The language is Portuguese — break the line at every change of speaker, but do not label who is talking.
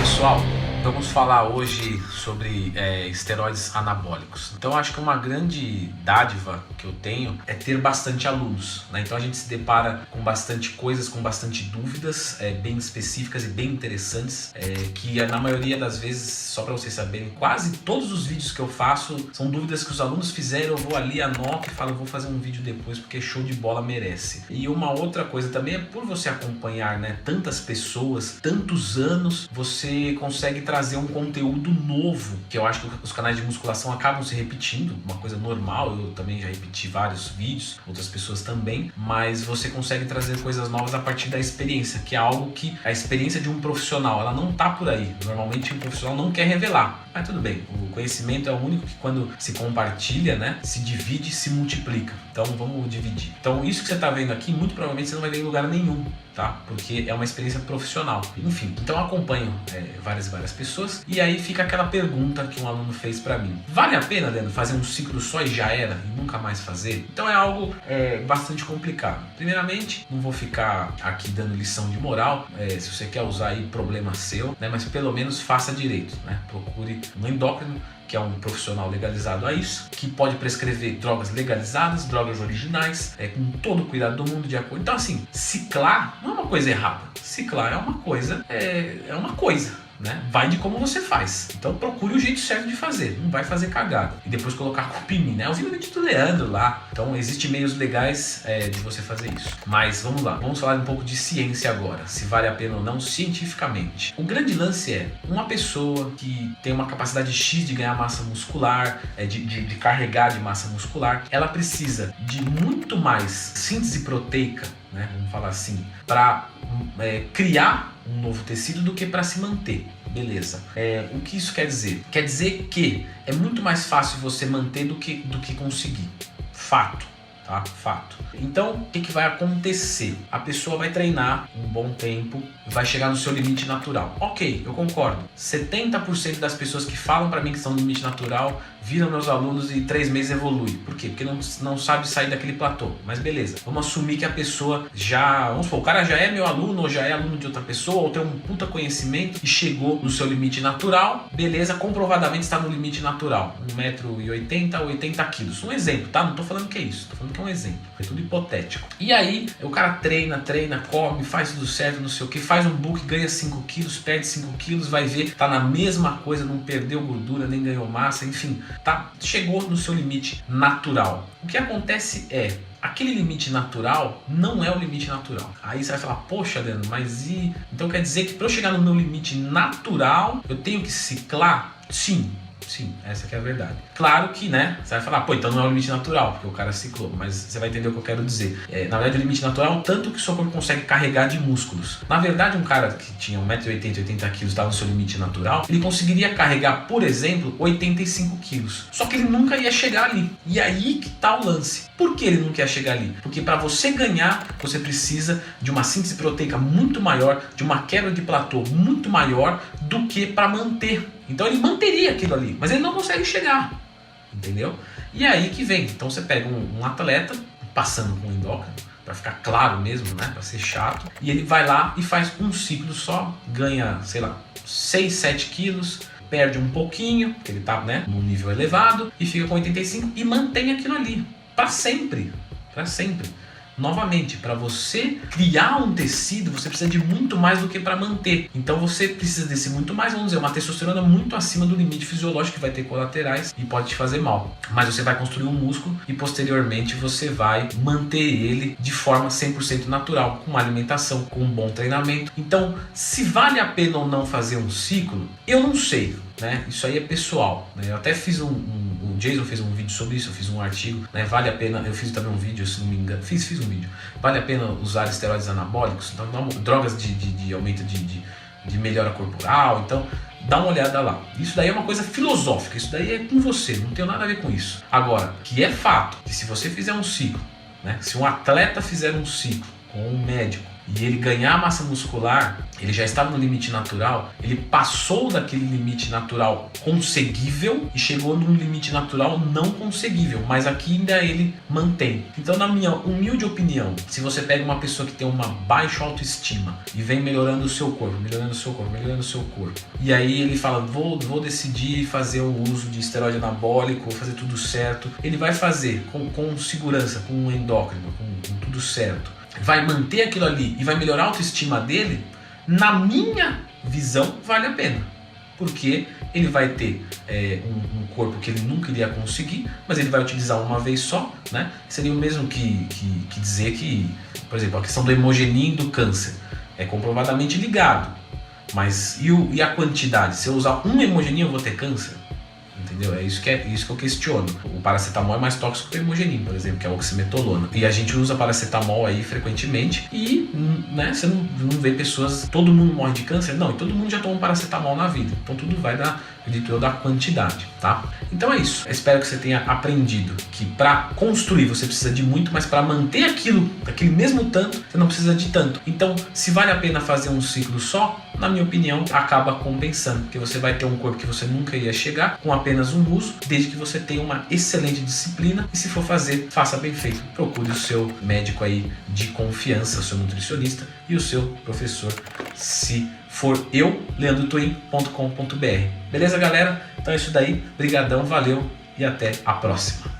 Pessoal, vamos falar hoje sobre esteroides anabólicos. Então acho que uma grande dádiva que eu tenho é ter bastante alunos, né? Então a gente se depara com bastante coisas, com bastante dúvidas bem específicas e bem interessantes, que na maioria das vezes, só para vocês saberem, quase todos os vídeos que eu faço são dúvidas que os alunos fizeram, eu vou ali, anoto e falo, eu vou fazer um vídeo depois porque show de bola, merece. E uma outra coisa também é por você acompanhar, né, tantas pessoas, tantos anos, você consegue trazer um conteúdo novo, que eu acho que os canais de musculação acabam se repetindo, uma coisa normal, eu também já repeti vários vídeos, outras pessoas também, mas você consegue trazer coisas novas a partir da experiência, que é algo que a experiência de um profissional, ela não tá por aí, normalmente um profissional não quer revelar, mas tudo bem, o conhecimento é o único que quando se compartilha, né, se divide, se multiplica, então vamos dividir. Então isso que você tá vendo aqui, muito provavelmente você não vai ver em lugar nenhum, tá? Porque é uma experiência profissional. Enfim, então eu acompanho várias pessoas e aí fica aquela pergunta que um aluno fez pra mim. Vale a pena, Leandro, fazer um ciclo só e já era e nunca mais fazer? Então é algo bastante complicado. Primeiramente, não vou ficar aqui dando lição de moral, se você quer usar aí, problema seu, né? Mas pelo menos faça direito, né? Procure um endócrino, que é um profissional legalizado a isso, que pode prescrever drogas legalizadas, drogas originais, com todo o cuidado do mundo, de acordo. Então assim, ciclar não é uma coisa errada, ciclar é uma coisa, né? Vai de como você faz. Então procure o jeito certo de fazer, não vai fazer cagada. E depois colocar a culpa em mim, né? Eu vi no vídeo do Leandro lá. Então existem meios legais de você fazer isso. Mas vamos lá, vamos falar um pouco de ciência agora, se vale a pena ou não cientificamente. O grande lance é, uma pessoa que tem uma capacidade X de ganhar massa muscular, de carregar de massa muscular, ela precisa de muito mais síntese proteica, né, vamos falar assim, para criar um novo tecido do que para se manter. Beleza. O que isso quer dizer? Quer dizer que é muito mais fácil você manter do que conseguir. Fato. Tá? Fato. Então, o que vai acontecer? A pessoa vai treinar um bom tempo, vai chegar no seu limite natural. Ok, eu concordo. 70% das pessoas que falam pra mim que estão no limite natural viram meus alunos e 3 meses evolui. Por quê? Porque não sabe sair daquele platô. Mas beleza, vamos assumir que a pessoa vamos supor, o cara já é meu aluno ou já é aluno de outra pessoa ou tem um puta conhecimento e chegou no seu limite natural. Beleza, comprovadamente está no limite natural. 1,80 m, 80 kg. Um exemplo, tá? Não tô falando que é isso, tô falando que é um exemplo. É tudo hipotético. E aí, o cara treina, come, faz tudo certo, não sei o que, faz um book, ganha 5 quilos, perde 5 quilos, vai ver, tá na mesma coisa, não perdeu gordura, nem ganhou massa, enfim, tá? Chegou no seu limite natural. O que acontece é, aquele limite natural não é o limite natural. Aí você vai falar, poxa, Leandro, mas e... Então quer dizer que para eu chegar no meu limite natural, eu tenho que ciclar? Sim, essa que é a verdade. Claro que, né, você vai falar, pô, então não é o limite natural, porque o cara ciclou, mas você vai entender o que eu quero dizer. Na verdade, o limite natural é o tanto que o seu corpo consegue carregar de músculos. Na verdade, um cara que tinha 1,80 m, 80 kg, estava no seu limite natural, ele conseguiria carregar, por exemplo, 85 kg. Só que ele nunca ia chegar ali. E aí que tá o lance. Por que ele não quer chegar ali? Porque para você ganhar, você precisa de uma síntese proteica muito maior, de uma quebra de platô muito maior do que para manter. Então ele manteria aquilo ali, mas ele não consegue chegar, entendeu? E aí que vem, então você pega um atleta, passando com endócrino, para ficar claro mesmo, né, para ser chato, e ele vai lá e faz um ciclo só, ganha, sei lá, 6, 7 quilos, perde um pouquinho, porque ele tá, né, num nível elevado, e fica com 85 e mantém aquilo ali, para sempre, para sempre. Novamente, para você criar um tecido, você precisa de muito mais do que para manter. Então você precisa desse muito mais, vamos dizer, uma testosterona muito acima do limite fisiológico, que vai ter colaterais e pode te fazer mal. Mas você vai construir um músculo e posteriormente você vai manter ele de forma 100% natural, com uma alimentação, com um bom treinamento. Então, se vale a pena ou não fazer um ciclo, eu não sei, né? Isso aí é pessoal, né? Eu até fiz o Jason fez um vídeo sobre isso, eu fiz um artigo, né? Vale a pena, eu fiz também um vídeo, se não me engano, fiz um vídeo, vale a pena usar esteroides anabólicos, então, drogas de aumento de melhora corporal, então dá uma olhada lá. Isso daí é uma coisa filosófica, isso daí é com você, não tem nada a ver com isso. Agora, que é fato, que se você fizer um ciclo, né? Se um atleta fizer um ciclo com um médico, e ele ganhar massa muscular, ele já estava no limite natural, ele passou daquele limite natural conseguível e chegou num limite natural não conseguível, mas aqui ainda ele mantém. Então, na minha humilde opinião, se você pega uma pessoa que tem uma baixa autoestima e vem melhorando o seu corpo, melhorando o seu corpo, melhorando o seu corpo, e aí ele fala, vou decidir fazer o uso de esteroide anabólico, vou fazer tudo certo, ele vai fazer com segurança, com um endócrino, com tudo certo, vai manter aquilo ali e vai melhorar a autoestima dele, na minha visão, vale a pena. Porque ele vai ter um corpo que ele nunca iria conseguir, mas ele vai utilizar uma vez só, né? Seria o mesmo que dizer que, por exemplo, a questão do hemogenin do câncer é comprovadamente ligado. Mas e a quantidade? Se eu usar um hemogenin eu vou ter câncer? Entendeu? É isso que eu questiono. O paracetamol é mais tóxico que o hemogenin, por exemplo, que é a oximetolona. E a gente usa paracetamol aí frequentemente e, né, você não vê pessoas, todo mundo morre de câncer? Não, e todo mundo já toma paracetamol na vida. Então tudo vai da quantidade, tá? Então é isso. Eu espero que você tenha aprendido que para construir você precisa de muito, mas para manter aquele mesmo tanto, você não precisa de tanto. Então, se vale a pena fazer um ciclo só, na minha opinião, acaba compensando, porque você vai ter um corpo que você nunca ia chegar com apenas um uso, desde que você tenha uma excelente disciplina e se for fazer, faça bem feito. Procure o seu médico aí de confiança, o seu nutricionista e o seu professor, se for eu, leandrotwin.com.br. Beleza, galera? Então é isso daí. Brigadão, valeu e até a próxima.